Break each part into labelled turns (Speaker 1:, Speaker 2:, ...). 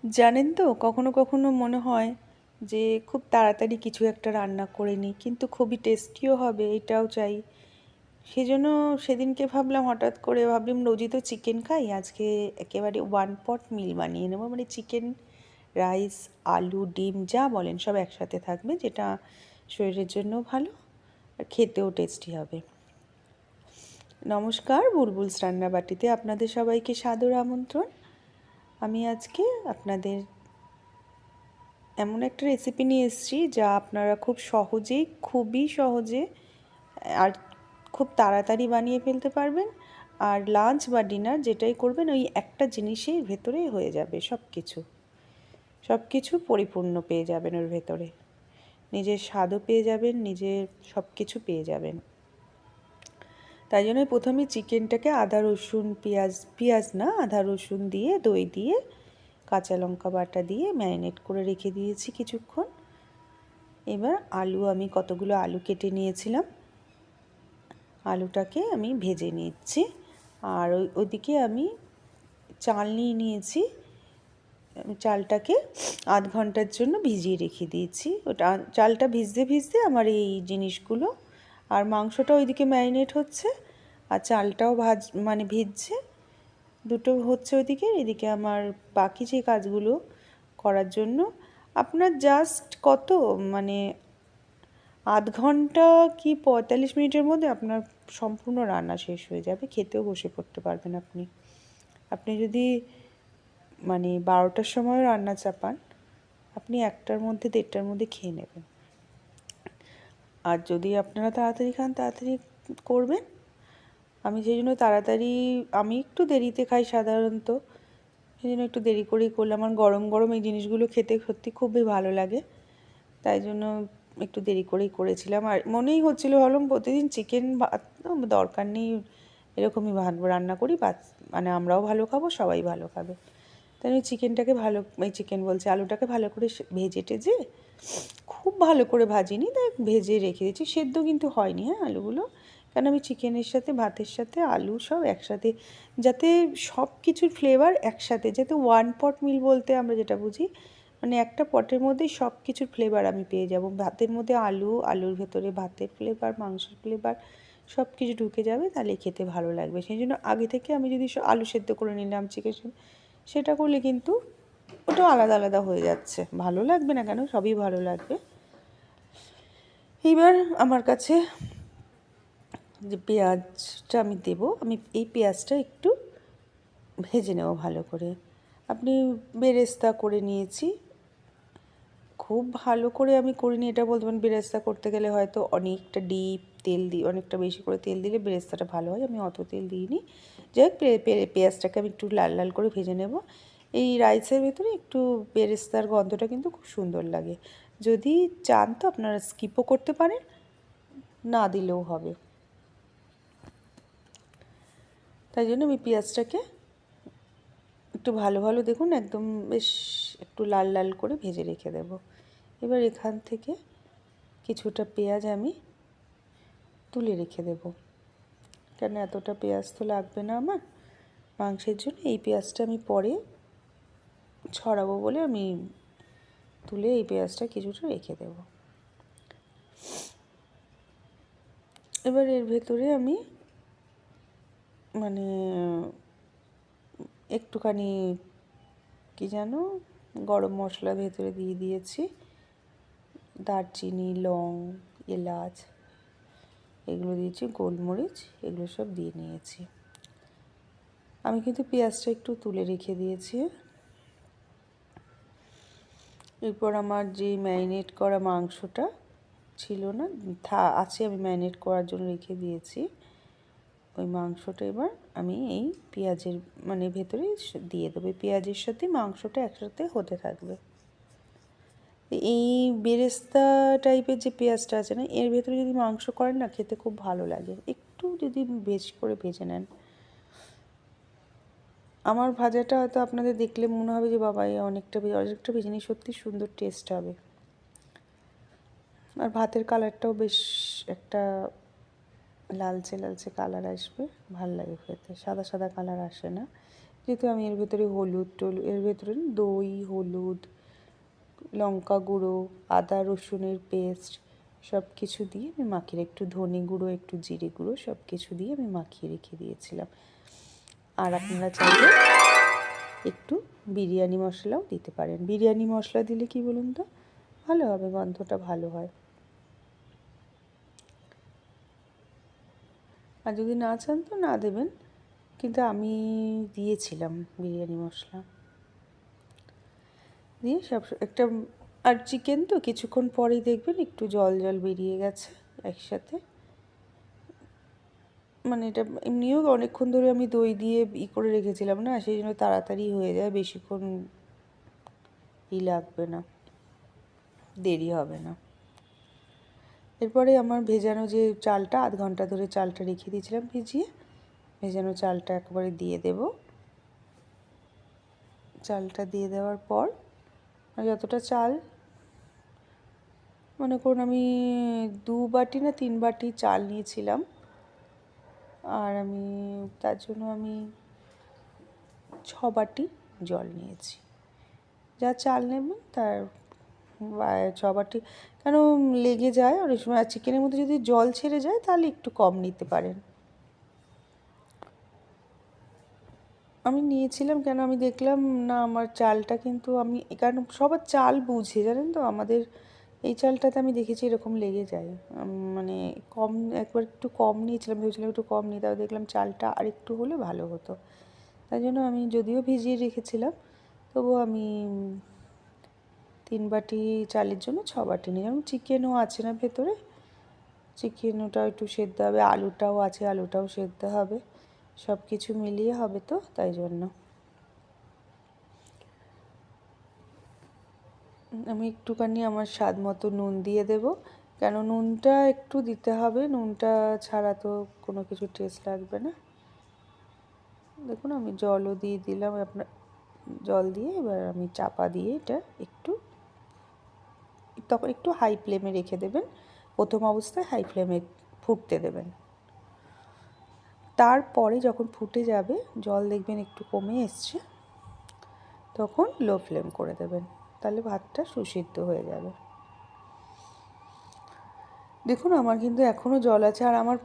Speaker 1: জানেন তো, কখনো কখনো মনে হয় যে খুব তাড়াতাড়ি কিছু একটা রান্না করে নিই, কিন্তু খুবই টেস্টিও হবে এটাও চাই। সেজন্য সেদিনকে ভাবলাম, হঠাৎ করে ভাবলাম রোজই তো চিকেন খাই, আজকে একেবারে ওয়ান পট মিল বানিয়ে নেবো। মানে চিকেন, রাইস, আলু, ডিম যা বলেন সব একসাথে থাকবে, যেটা শরীরের জন্য ভালো আর খেতেও টেস্টি হবে। নমস্কার, বুলবুলস রান্নাবাটিতে আপনাদের সবাইকে সাদর আমন্ত্রণ। আমি আজকে আপনাদের এমন একটা রেসিপি নিয়ে এসেছি যা আপনারা খুব সহজেই, খুবই সহজে আর খুব তাড়াতাড়ি বানিয়ে ফেলতে পারবেন। আর লাঞ্চ বা ডিনার যেটাই করবেন, ওই একটা জিনিসের ভেতরেই হয়ে যাবে সব কিছু। সব কিছু পরিপূর্ণ পেয়ে যাবেন ওর ভেতরে, নিজের স্বাদও পেয়ে যাবেন, নিজের সব কিছু পেয়ে যাবেন। তাই জন্য প্রথমে চিকেনটাকে আদা রসুন পেঁয়াজ না, আদা রসুন দিয়ে, দই দিয়ে, কাঁচা লঙ্কা বাটা দিয়ে ম্যারিনেট করে রেখে দিয়েছি কিছুক্ষণ। এবার আমি কতগুলো আলু কেটে নিয়েছিলাম, আলুটাকে আমি ভেজে নিচ্ছি। আর ওইদিকে আমি চাল নিয়ে নিয়েছি, চালটাকে আধ ঘন্টার জন্য ভিজিয়ে রেখে দিয়েছি। ওটা চালটা ভিজতে ভিজতে আমার এই জিনিসগুলো, আর মাংসটা ওইদিকে ম্যারিনেট হচ্ছে, আর চালটাও ভিজছে, দুটো হচ্ছে ওইদিকে। এদিকে আমার বাকি যে কাজগুলো করার জন্য আপনার জাস্ট আধ ঘন্টা কি 45 মিনিটের মধ্যে আপনার সম্পূর্ণ রান্না শেষ হয়ে যাবে, খেতেও বসে পড়তে পারবেন আপনি। আপনি যদি 12টার সময় রান্না চাপান, আপনি 1টার মধ্যে 1:30টার মধ্যে খেয়ে নেবেন। আর যদি আপনারা তাড়াতাড়ি খান, তাড়াতাড়ি করবেন। আমি সেই জন্য আমি একটু দেরিতে খাই সাধারণত, সেই জন্য একটু দেরি করেই করলাম। আমার গরম গরম এই জিনিসগুলো খেতে সত্যি খুবই ভালো লাগে, তাই জন্য একটু দেরি করেই করেছিলাম। আর মনেই হচ্ছিলো, ভাবলাম প্রতিদিন চিকেন ভাত দরকার নেই, এরকমই রান্না করি, আমরাও ভালো খাবো, সবাই ভালো খাবে। তাই আমি আলুটাকে ভালো করে ভেজে টেজে, খুব ভালো করে ভাজিনি, তাই ভেজে রেখে দিয়েছি। সেদ্ধ কিন্তু হয়নি, হ্যাঁ, আলুগুলো, কারণ আমি চিকেনের সাথে, ভাতের সাথে আলু সব একসাথে, যাতে সব কিছুর ফ্লেভার একসাথে, যাতে ওয়ান পট মিল বলতে আমরা যেটা বুঝি, একটা পটের মধ্যেই সব কিছুর ফ্লেভার আমি পেয়ে যাব। ভাতের মধ্যে আলুর ভেতরে ভাতের ফ্লেভার, মাংসের ফ্লেভার, সব কিছু ঢুকে যাবে, তাহলে খেতে ভালো লাগবে। সেই জন্য আগে থেকে আমি যদি আলু সেদ্ধ করে নিলাম, চিকেন, সেটা করলে কিন্তু ওটাও আলাদা আলাদা হয়ে যাচ্ছে, ভালো লাগবে না কেন, সবই ভালো লাগবে। এবার আমার কাছে যে পেঁয়াজটা আমি দেবো, আমি এই পেঁয়াজটা একটু ভেজে নেব ভালো করে। আপনি বেরেস্তা করে নিয়েছি, খুব ভালো করে আমি করিনি এটা বলতে পারেন। বেরেস্তা করতে গেলে হয়তো অনেকটা ডিপ তেল দিই, অনেকটা বেশি করে তেল দিলে বেরেস্তাটা ভালো হয়, আমি অত তেল দিইনি। যাই হোক, পেঁয়াজটাকে আমি একটু লাল লাল করে ভেজে নেব। এই রাইসের ভেতরে একটু বেরেস্তার গন্ধটা কিন্তু খুব সুন্দর লাগে। যদি চান তো আপনারা স্কিপও করতে পারেন, না দিলেও হবে। তাই জন্য আমি পেঁয়াজটাকে একটু ভালো ভালো, দেখুন একদম বেশ একটু লাল লাল করে ভেজে রেখে দেব। এবার এখান থেকে কিছুটা পেঁয়াজ আমি তুলে রেখে দেব, কেন এতটা পেঁয়াজ তো লাগবে না আমার মাংসের জন্য। এই পেঁয়াজটা আমি পরে ছড়াবো বলে আমি তুলে এই পেঁয়াজটা কিছুটা রেখে দেব। এবার এর ভেতরে আমি একটুখানি গরম মশলা ভেতরে দিয়ে দিয়েছি, দারচিনি, লং, এলাচ এগুলো দিয়েছি, গোলমরিচ এগুলো সব দিয়ে নিয়েছি। আমি কিন্তু পেঁয়াজটা একটু তুলে রেখে দিয়েছি। এরপর আমার যে ম্যারিনেট করা মাংসটা ছিল না, আছে, আমি ম্যারিনেট করার জন্য রেখে দিয়েছি, ওই মাংসটা এবার আমি এই পেঁয়াজের ভেতরে দিয়ে দেবো। পেঁয়াজের সাথে মাংসটা একসাথে হতে থাকবে। এই বেরেস্তা টাইপের যে পেঁয়াজটা আছে না, এর ভেতরে যদি মাংস করেন না, খেতে খুব ভালো লাগে, একটু যদি ভেজে নেন। আমার ভাজাটা হয়তো আপনাদের দেখলে মনে হবে যে বাবা, অনেকটা ভেজে নিই, সত্যি সুন্দর টেস্ট হবে। আর ভাতের কালারটাও বেশ একটা লালচে লালচে কালার আসবে, ভাল লাগে খেতে, সাদা সাদা কালার আসে না। যেহেতু আমি এর ভেতরে এর ভেতরে দই, হলুদ, লঙ্কা গুঁড়ো, আদা রসুনের পেস্ট সব কিছু দিয়ে আমি মাখিয়ে, একটু ধনে গুঁড়ো, একটু জিরে গুঁড়ো সব কিছু দিয়ে আমি মাখিয়ে রেখে দিয়েছিলাম। আর আপনারা চাইলে একটু বিরিয়ানি মশলাও দিতে পারেন। বিরিয়ানি মশলা দিলে কি বলুন তো, ভালো হবে, গন্ধটা ভালো হয়। আর যদি না চান তো না দেবেন, কিন্তু আমি দিয়েছিলাম বিরিয়ানি মশলা দিয়ে সব একটা। আর চিকেন তো কিছুক্ষণ পরেই দেখবেন একটু জল জল বেরিয়ে গেছে একসাথে। মানে এটা এমনিও অনেকক্ষণ ধরে আমি দই দিয়ে করে রেখেছিলাম না, সেই জন্য তাড়াতাড়ি হয়ে যায়, বেশিক্ষণ লাগবে না, দেরি হবে না। এরপরে আমার ভেজানো যে চালটা, আধ ঘন্টা ধরে চালটা রেখে দিয়েছিলাম ভিজিয়ে, ভেজানো চালটা একবারে দিয়ে দেব। চালটা দিয়ে দেওয়ার পর যতটা চাল, মনে করুন আমি 2 বাটি না 3 বাটি চাল নিয়েছিলাম, আর আমি তার জন্য আমি 6 বাটি জল নিয়েছি। যা চাল নেবেন তার 6 বাটি, কেন লেগে যায় অনেক সময়, আর চিকেনের মধ্যে যদি জল ছেড়ে যায় তাহলে একটু কম নিতে পারেন। আমি নিয়েছিলাম, কেন আমি দেখলাম না আমার চালটা কিন্তু আমি, কারণ সবার চাল বুঝে, জানেন তো, আমাদের এই চালটাতে আমি দেখেছি এরকম লেগে যায়। মানে কম, একবার একটু কম নিয়েছিলাম, ভেবেছিলাম একটু কম নিই, তাও দেখলাম চালটা আর একটু হলে ভালো হতো। তাই জন্য আমি যদিও ভিজিয়ে রেখেছিলাম, তবুও আমি 3 বাটি চালের জন্য 6 বাটি নিই। যেমন চিকেনও আছে না ভেতরে, চিকেনটাও একটু সেদ্ধ হবে, আলুটাও আছে, আলুটাও সেদ্ধ হবে, সব কিছু মিলিয়ে হবে তো, তাই জন্য আমি একটুখানি আমার স্বাদ মতো নুন দিয়ে দেব, কেন নুনটা একটু দিতে হবে, নুনটা ছাড়া তো কোনো কিছু টেস্ট লাগবে না। দেখুন আমি জলও দিয়ে দিলাম, আপনার জল দিয়ে এবার আমি চাপা দিয়ে এটা একটু, তখন একটু হাই ফ্লেমে রেখে দেবেন, প্রথম অবস্থায় হাই ফ্লেমে ফুটতে দেবেন। তারপরে যখন ফুটে যাবে, জল দেখবেন একটু কমে এসছে, তখন লো ফ্লেম করে দেবেন, তাহলে ভাতটা সুসিদ্ধ হয়ে যাবে। দেখুন আমার কিন্তু এখনও জল আছে, আর আমার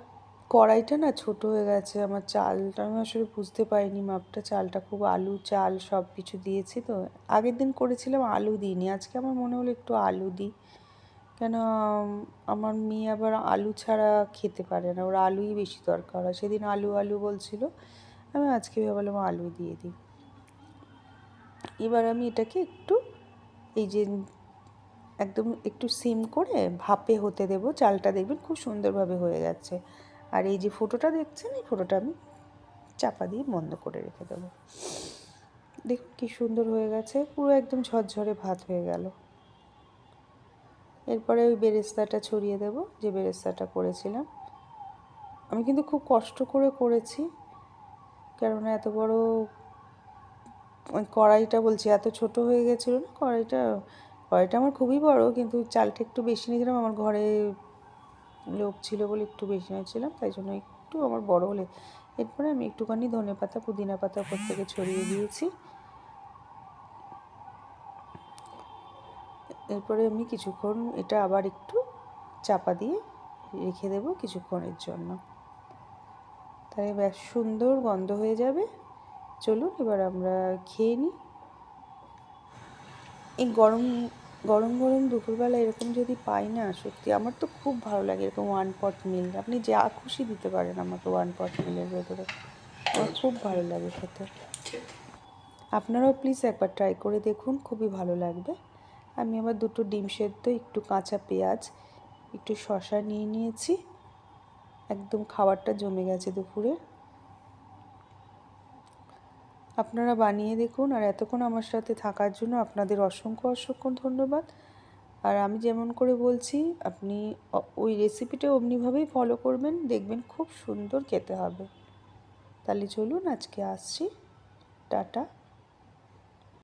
Speaker 1: কড়াইটা না ছোট হয়ে গেছে, আমার চালটা আমি আসলে বুঝতে পারিনি মাপটা, চালটা খুব আলু চাল সব কিছু দিয়েছি তো, আগের দিন করেছিলাম আলু দিইনি, আজকে আমার মনে হলো একটু আলু দিই, কেন আমার মেয়ে আবার আলু ছাড়া খেতে পারে না, ওর আলুই বেশি দরকার হয়, সেদিন আলু আলু বলছিল, আমি আজকে ভাবলাম আলু দিয়ে দিই। এবার আমি এটাকে একটু, এই যে একদম একটু সিম করে ভাপে হতে দেব, চালটা দেখবেন খুব সুন্দরভাবে হয়ে যাচ্ছে, আর এই যে ফোঁটোটা দেখছেন, এই ফোঁটোটা আমি চাপা দিয়ে বন্ধ করে রেখে দেবো। দেখুন কি সুন্দর হয়ে গেছে, পুরো একদম ঝরঝরে ভাত হয়ে গেল। এরপরে ওই বেরেস্তাটা ছড়িয়ে দেব, যে বেরেস্তাটা করেছিলাম, আমি কিন্তু খুব কষ্ট করে করেছি, কেননা এত বড় ওই কড়াইটা, বলছি এত ছোট হয়ে গেছিলো না কড়াইটা আমার খুবই বড়, কিন্তু চালটা একটু বেশি নিয়েছিলাম, আমার ঘরে লোক ছিল বলে একটু বেশি নিয়েছিলাম, তাই জন্য একটু আমার বড় হলে। এরপরে আমি একটুখানি ধনেপাতা পুদিনা পাতা উপর থেকে ছড়িয়ে দিয়েছি। এরপরে আমি কিছুক্ষণ এটা আবার একটু চাপা দিয়ে রেখে দেবো কিছুক্ষণের জন্য, তাহলে বেশ সুন্দর গন্ধ হয়ে যাবে। চলুন এবার আমরা খেয়ে নিই। এই গরম গরম গরম দুপুরবেলা এরকম যদি পাই না, সত্যি আমার তো খুব ভালো লাগে, এরকম ওয়ান পট মিল, আপনি যা খুশি দিতে পারেন আমাকে ওয়ান পট মিলের ভেতরে, আমার খুব ভালো লাগে খেতে। আপনারাও প্লিজ একবার ট্রাই করে দেখুন, খুবই ভালো লাগবে। আমি আবার 2টো ডিম সেদ্ধ, একটু কাঁচা পেঁয়াজ, একটু শসা নিয়ে নিয়েছি, একদম খাবারটা জমে গেছে দুপুরে। আপনারা বানিয়ে দেখুন, আর এতক্ষণ আমার সাথে থাকার জন্য আপনাদের অসংখ্য অসংখ্য ধন্যবাদ। আর আমি যেমন করে বলছি আপনি ওই রেসিপিটা অমনিভাবেই ফলো করবেন, দেখবেন খুব সুন্দর খেতে হবে। তাহলে চলুন আজকে আসছি, টাটা।